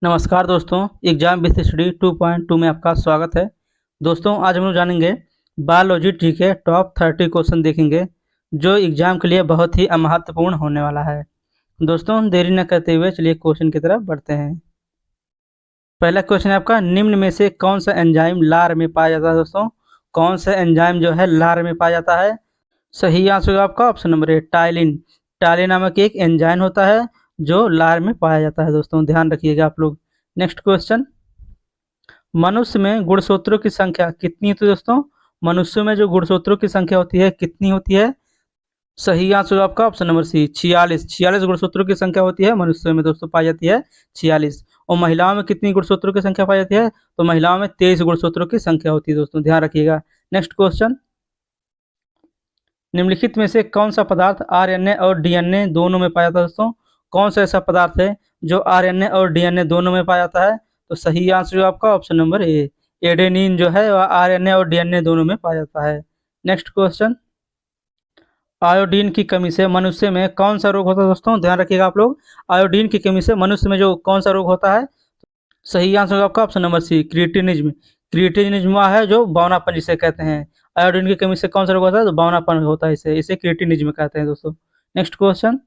नमस्कार दोस्तों, exam with study 2.2 में आपका स्वागत है। दोस्तों, आज हम लोग जानेंगे बायोलॉजी ट्री के टॉप 30 क्वेश्चन देखेंगे जो एग्जाम के लिए बहुत ही महत्वपूर्ण होने वाला है। दोस्तों, देरी न करते हुए चलिए क्वेश्चन की तरफ बढ़ते हैं। पहला क्वेश्चन है आपका, निम्न में से कौन सा एंजाइम लार में पाया जाता है? दोस्तों, कौन सा एंजाइम जो है लार में पाया जाता है? सही आंसर होगा आपका ऑप्शन नंबर ए, टाइलिन। टाइलिन नामक एक एंजाइम होता है जो लार में पाया जाता है। दोस्तों, ध्यान रखिएगा आप लोग। नेक्स्ट क्वेश्चन, मनुष्य में गुणसूत्रों की संख्या कितनी होती है? दोस्तों, मनुष्य में जो गुणसूत्रों की संख्या होती है कितनी होती है? सही आंसर आपका ऑप्शन नंबर सी, 46। 46 गुणसूत्रों की संख्या होती है मनुष्य में, दोस्तों पाई जाती है 46। और महिलाओं में कितनी गुणसूत्रों की संख्या पाई जाती है? तो महिलाओं में 23 गुणसूत्रों की संख्या होती है। दोस्तों, ध्यान रखिएगा। नेक्स्ट क्वेश्चन, निम्नलिखित में से कौन सा पदार्थ आरएनए और डीएनए दोनों में पाया जाता है? दोस्तों, कौन सा ऐसा पदार्थ है जो आरएनए और डीएनए दोनों में पाया जाता है? तो सही आंसर जो आपका ऑप्शन नंबर ए, एडेनिन जो है वह आरएनए और डीएनए दोनों में पाया जाता है। नेक्स्ट क्वेश्चन, आयोडीन की कमी से मनुष्य में कौन सा रोग होता है? दोस्तों, ध्यान रखिएगा आप लोग। आयोडीन की कमी से मनुष्य में जो कौन सा रोग होता है? सही आंसर होगा आपका ऑप्शन नंबर सी, क्रिएटिनिज्म। क्रिएटिनिज्म है जो बौनापन जिसे कहते हैं। आयोडीन की कमी से कौन सा रोग होता है? तो बौनापन होता है, इसे इसे क्रिएटिनिज्म कहते हैं। दोस्तों, नेक्स्ट क्वेश्चन,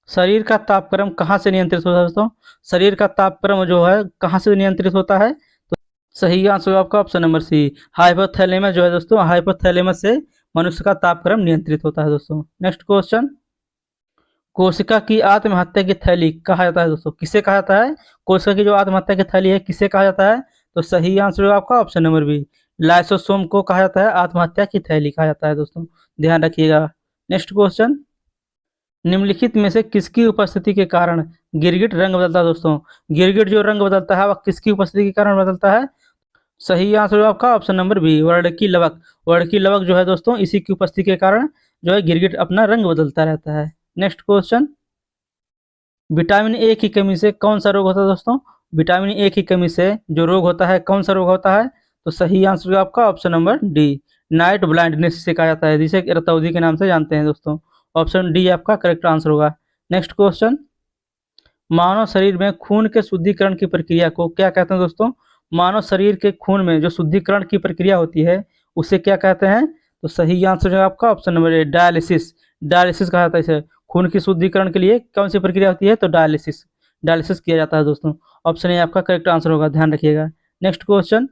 शरीर का तापक्रम कहाँ से नियंत्रित होता है? दोस्तों, शरीर का तापक्रम जो है कहाँ से नियंत्रित होता है? तो सही आंसर होगा आपका ऑप्शन नंबर सी, हाइपोथैलेमस जो है दोस्तों, हाइपोथैलेमस से मनुष्य का तापक्रम नियंत्रित होता है। दोस्तों, नेक्स्ट क्वेश्चन, कोशिका की आत्महत्या की थैली कहा जाता है? दोस्तों, किसे कहा जाता है? कोशिका की जो आत्महत्या की थैली है किसे कहा जाता है? तो सही आंसर होगा आपका ऑप्शन नंबर बी, लाइसोसोम को कहा जाता है आत्महत्या की थैली कहा जाता है। दोस्तों, ध्यान रखिएगा। नेक्स्ट क्वेश्चन, निम्नलिखित में से किसकी उपस्थिति के कारण गिरगिट रंग बदलता है? दोस्तों, गिरगिट जो रंग बदलता है वह किसकी उपस्थिति के कारण बदलता है? सही आंसर होगा आपका ऑप्शन नंबर बी, वर्णकी लवक। वर्णकी लवक जो है दोस्तों, इसी की उपस्थिति के कारण जो है गिरगिट अपना रंग बदलता रहता है। नेक्स्ट क्वेश्चन, विटामिन ए की कमी से कौन सा रोग होता है? दोस्तों, विटामिन ए की कमी से जो रोग होता है कौन सा रोग होता है? तो सही आंसर होगा आपका option number D, night blindness से कहा जाता है, जिसे रतौंधी के नाम से जानते हैं। दोस्तों, ऑप्शन डी आपका करेक्ट आंसर होगा। नेक्स्ट क्वेश्चन, मानव शरीर में खून के शुद्धिकरण की प्रक्रिया को क्या कहते हैं? दोस्तों, मानव शरीर के खून में जो शुद्धिकरण की प्रक्रिया होती है उसे क्या कहते हैं? तो सही आंसर है आपका ऑप्शन नंबर ए, डायलिसिस। डायलिसिस कहा जाता है इसे। खून की शुद्धिकरण के लिए कौन सी प्रक्रिया होती है? तो डायलिसिस। डायलिसिस किया जाता है। दोस्तों, ऑप्शन ए आपका करेक्ट आंसर होगा, ध्यान रखिएगा। नेक्स्ट क्वेश्चन,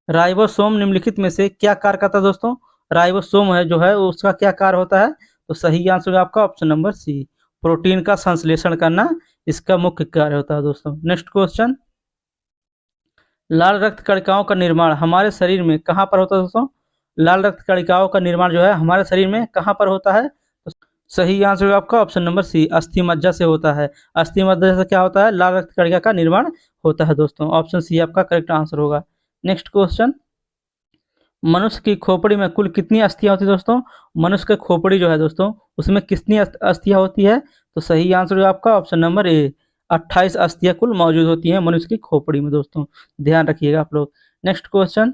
राइबोसोम निम्नलिखित में से क्या कार्य करता है? दोस्तों, राइबोसोम है जो है उसका क्या कार्य होता है? तो सही आंसर है आपका ऑप्शन नंबर सी, प्रोटीन का संश्लेषण करना इसका मुख्य कार्य होता है। दोस्तों, नेक्स्ट क्वेश्चन, लाल रक्त कणिकाओं का निर्माण हमारे शरीर में कहाँ पर होता है? दोस्तों, लाल रक्त कणिकाओं का निर्माण जो है हमारे शरीर में कहाँ पर होता है? तो सही आंसर है आपका ऑप्शन नंबर सी, अस्थि मज्जा से होता है। अस्थि मज्जा से क्या होता है? लाल रक्त कणिका का निर्माण होता है। दोस्तों, ऑप्शन सी आपका करेक्ट आंसर होगा। नेक्स्ट क्वेश्चन, मनुष्य की खोपड़ी में कुल कितनी अस्थियां होती है? दोस्तों, मनुष्य की खोपड़ी जो है दोस्तों उसमें कितनी अस्थियां होती है? तो सही आंसर है आपका ऑप्शन नंबर ए, 28 अस्थियां कुल मौजूद होती हैं मनुष्य की खोपड़ी में। दोस्तों, ध्यान रखिएगा आप लोग। नेक्स्ट क्वेश्चन,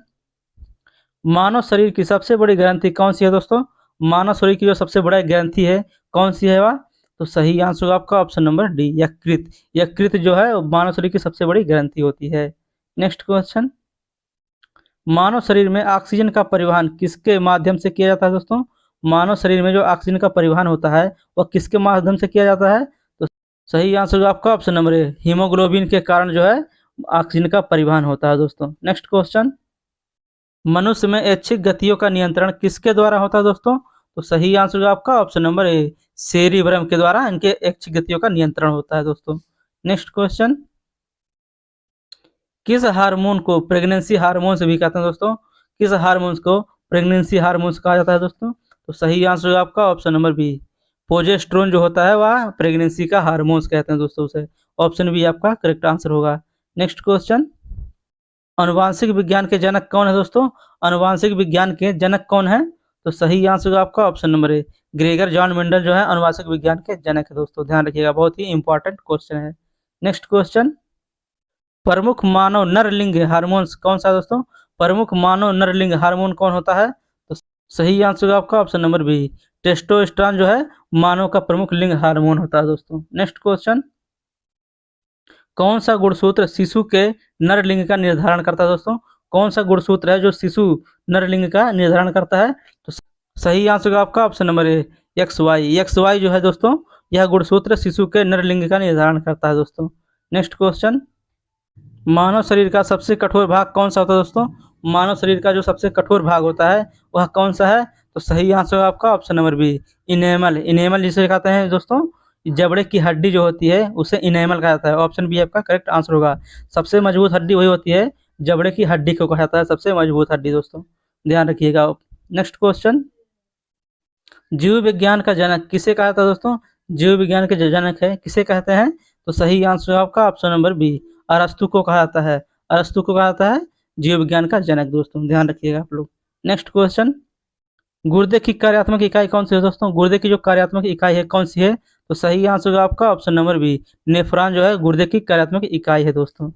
मानव शरीर की सबसे बड़ी ग्रंथि कौन सी है? दोस्तों, मानव शरीर की जो सबसे बड़ा ग्रंथि है कौन सी है वह? तो सही आंसर होगा आपका ऑप्शन नंबर डी, यकृत। यकृत जो है मानव शरीर की सबसे बड़ी ग्रंथि होती है। नेक्स्ट क्वेश्चन, मानव शरीर में ऑक्सीजन का परिवहन किसके माध्यम से किया जाता है? दोस्तों, मानव शरीर में जो ऑक्सीजन का परिवहन होता है वह किसके माध्यम से किया जाता है? तो सही आंसर होगा आपका ऑप्शन नंबर ए, हीमोग्लोबिन के कारण जो है ऑक्सीजन का परिवहन होता है। दोस्तों, नेक्स्ट क्वेश्चन, मनुष्य में ऐच्छिक गतियों का नियंत्रण किसके द्वारा होता है? दोस्तों, तो सही आंसर होगा आपका ऑप्शन नंबर ए, सेरिब्रम के द्वारा इनके ऐच्छिक गतियों का नियंत्रण होता है। दोस्तों, नेक्स्ट क्वेश्चन, किस हार्मोन को प्रेगनेंसी हार्मोन से भी कहते हैं? दोस्तों, किस हार्मोन को प्रेगनेंसी हार्मोन कहा जाता है? दोस्तों, तो सही आंसर होगा आपका ऑप्शन नंबर बी, प्रोजेस्टेरोन जो होता है वह प्रेगनेंसी का हार्मोन्स कहते हैं। दोस्तों, उसे ऑप्शन बी आपका करेक्ट आंसर होगा। नेक्स्ट क्वेश्चन, अनुवांशिक विज्ञान के जनक कौन है? दोस्तों, अनुवांशिक विज्ञान के जनक कौन है? तो सही आंसर होगा आपका ऑप्शन नंबर ए, ग्रेगर जॉन मेंडल जो है अनुवांशिक विज्ञान के जनक है। दोस्तों, ध्यान रखिएगा, बहुत ही इंपॉर्टेंट क्वेश्चन है। नेक्स्ट क्वेश्चन, प्रमुख मानव नरलिंग हार्मोन्स कौन सा है? दोस्तों, प्रमुख मानव नरलिंग हार्मोन कौन होता है? तो सही आंसर होगा आपका ऑप्शन नंबर बी, टेस्टोस्टेरोन जो है मानव का प्रमुख लिंग हार्मोन होता है। दोस्तों, नेक्स्ट क्वेश्चन, कौन सा गुणसूत्र शिशु के नर लिंग का निर्धारण करता है दोस्तों? कौन सा गुणसूत्र है जो शिशु नर लिंग का निर्धारण करता है? तो सही आंसर होगा आपका option number A, X Y. X Y जो है दोस्तों, यह गुणसूत्र शिशु के नर लिंग का निर्धारण करता है दोस्तों। नेक्स्ट क्वेश्चन, मानव शरीर का सबसे कठोर भाग कौन सा होता है दोस्तों? मानव शरीर का जो सबसे कठोर भाग होता है वह कौन सा है? तो सही आंसर होगा आपका option number B, enamel. Enamel जिसे कहते हैं दोस्तों, जबड़े की हड्डी जो होती है उसे इनेमल कहा जाता है। ऑप्शन बी आपका करेक्ट आंसर होगा। सबसे मजबूत हड्डी वही होती है, जबड़े की हड्डी को कहा जाता है सबसे मजबूत हड्डी दोस्तों, ध्यान रखिएगा। नेक्स्ट क्वेश्चन, जीव विज्ञान का जनक किसे कहा जाता है दोस्तों? जीव विज्ञान के जो जनक है किसे कहते हैं? तो सही आंसर आपका ऑप्शन नंबर बी, अरस्तु को कहा जाता है। अरस्तु को कहा जाता है जीव विज्ञान का जनक दोस्तों, ध्यान रखिएगा आप लोग। नेक्स्ट क्वेश्चन, गुर्दे की कार्यात्मक इकाई कौन सी है दोस्तों? गुर्दे की जो कार्यात्मक इकाई है कौन सी है? तो सही आंसर होगा आपका ऑप्शन नंबर बी, नेफ्रॉन जो है गुर्दे की कार्यात्मक इकाई है दोस्तों।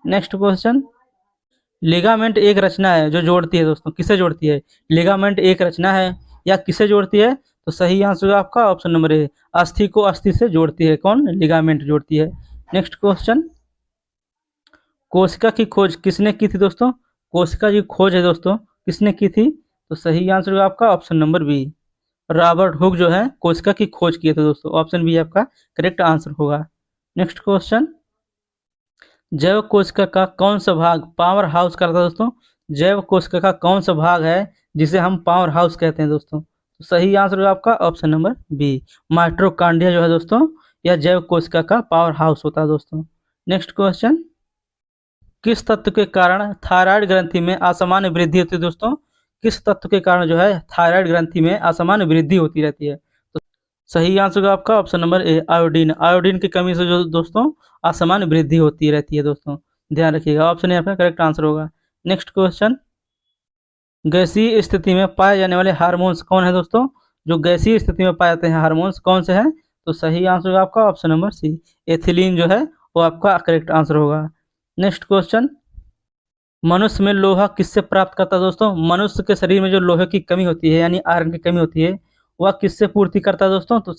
नेक्स्ट क्वेश्चन, लिगामेंट एक रचना है जो जोड़ती है दोस्तों, किसे जोड़ती है? लिगामेंट एक रचना है या किसे जोड़ती है? तो सही आंसर होगा आपका ऑप्शन नंबर ए, अस्थि को अस्थि से जोड़ती है। कौन? लिगामेंट जोड़ती है। नेक्स्ट क्वेश्चन, कोशिका की खोज किसने की थी दोस्तों? कोशिका की खोज है दोस्तों, किसने की थी? तो सही आंसर होगा आपका option number B, Robert Hooke जो है कोशिका की खोज किए थे दोस्तों। ऑप्शन बी आपका करेक्ट आंसर होगा। नेक्स्ट क्वेश्चन, जैव कोशिका का कौन सा भाग पावर हाउस करता है दोस्तों? जैव कोशिका का कौन सा भाग है जिसे हम पावर हाउस कहते हैं दोस्तों? तो सही आंसर होगा आपका ऑप्शन नंबर बी, माइटोकॉन्ड्रिया जो है दोस्तों, यह जैव कोशिका का पावर हाउस होता है दोस्तों। नेक्स्ट क्वेश्चन, किस तत्व के कारण थायराइड ग्रंथि में असामान्य वृद्धि होती है दोस्तों? किस तत्व के कारण जो है थायराइड ग्रंथि में असामान्य वृद्धि होती रहती है? तो सही आंसर होगा आपका ऑप्शन नंबर ए, आयोडीन। आयोडीन की कमी से जो दोस्तों असामान्य वृद्धि होती रहती है दोस्तों, ध्यान रखिएगा। ऑप्शन ए आपका करेक्ट आंसर होगा। नेक्स्ट क्वेश्चन, गैसीय स्थिति में पाए जाने वाले हार्मोन्स कौन है दोस्तों? जो गैसीय स्थिति में पाए जाते हैं हार्मोन्स कौन से हैं? तो सही आंसर होगा आपका ऑप्शन नंबर सी, एथिलीन जो है वो आपका करेक्ट आंसर होगा। नेक्स्ट क्वेश्चन, मनुष्य में लोहा किससे प्राप्त करता है दोस्तों? मनुष्य के शरीर में जो लोहे की कमी होती है यानी आयरन की कमी होती है वह किससे पूर्ति करता है दोस्तों? तो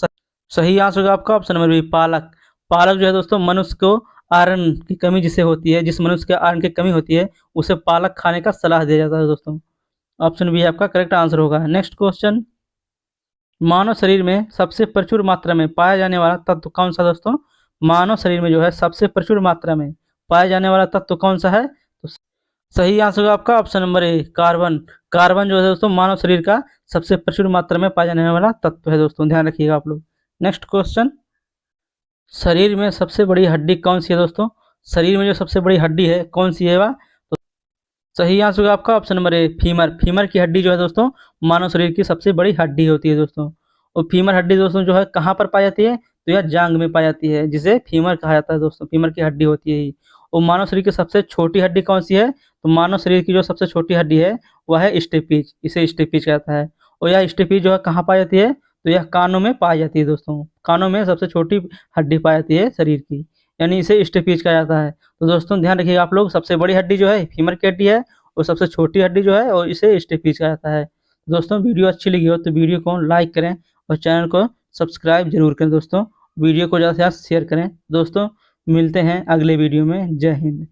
सही आंसर होगा आपका ऑप्शन नंबर बी, पालक। पालक जो है दोस्तों मनुष्य को आयरन की कमी जिसे होती है, जिस मनुष्य के आयरन की कमी होती है उसे पालक खाने का सलाह दिया जाता है दोस्तों। ऑप्शन बी आपका करेक्ट आंसर होगा। नेक्स्ट क्वेश्चन, मानव शरीर में सबसे प्रचुर मात्रा में पाया जाने वाला तत्व कौन सा दोस्तों? मानव शरीर में जो है सबसे प्रचुर मात्रा में पाया जाने वाला तत्व कौन सा है? तो सही आंसर होगा आपका ऑप्शन नंबर ए, कार्बन। कार्बन जो है दोस्तों मानव शरीर का सबसे प्रचुर मात्रा में पाया जाने वाला तत्व है दोस्तों, ध्यान रखिएगा आप लोग। नेक्स्ट क्वेश्चन, शरीर में सबसे बड़ी हड्डी कौन सी है दोस्तों? शरीर में जो सबसे बड़ी हड्डी है कौन सी है वह? तो सही आंसर होगा आपका ऑप्शन नंबर ए, फीमर। फीमर की हड्डी जो है दोस्तों मानव शरीर की सबसे बड़ी हड्डी होती है दोस्तों। और फीमर हड्डी दोस्तों जो है कहाँ पर पाई जाती है? तो यह जांग में पाई जाती है, जिसे फीमर कहा जाता है दोस्तों, फीमर की हड्डी होती है ही। और मानव शरीर की सबसे छोटी हड्डी कौन सी है? तो मानव शरीर की जो सबसे छोटी हड्डी है वह है स्टेपीज, इसे स्टेपीज कहता है। और यह स्टेपीज जो है कहाँ पाई जाती है? तो यह कानों में पाई जाती है दोस्तों, कानों में सबसे छोटी हड्डी पाई जाती है शरीर की, यानी इसे स्टेपीज कहा जाता है। तो दोस्तों ध्यान रखिएगा आप लोग, सबसे बड़ी हड्डी जो है फीमर की हड्डी है और सबसे छोटी हड्डी जो है और इसे स्टेपीज कहा जाता है। दोस्तों वीडियो अच्छी लगी हो तो वीडियो को लाइक करें और चैनल को सब्सक्राइब जरूर करें दोस्तों। वीडियो को ज़्यादा से ज़्यादा शेयर करें दोस्तों। मिलते हैं अगले वीडियो में। जय हिंद।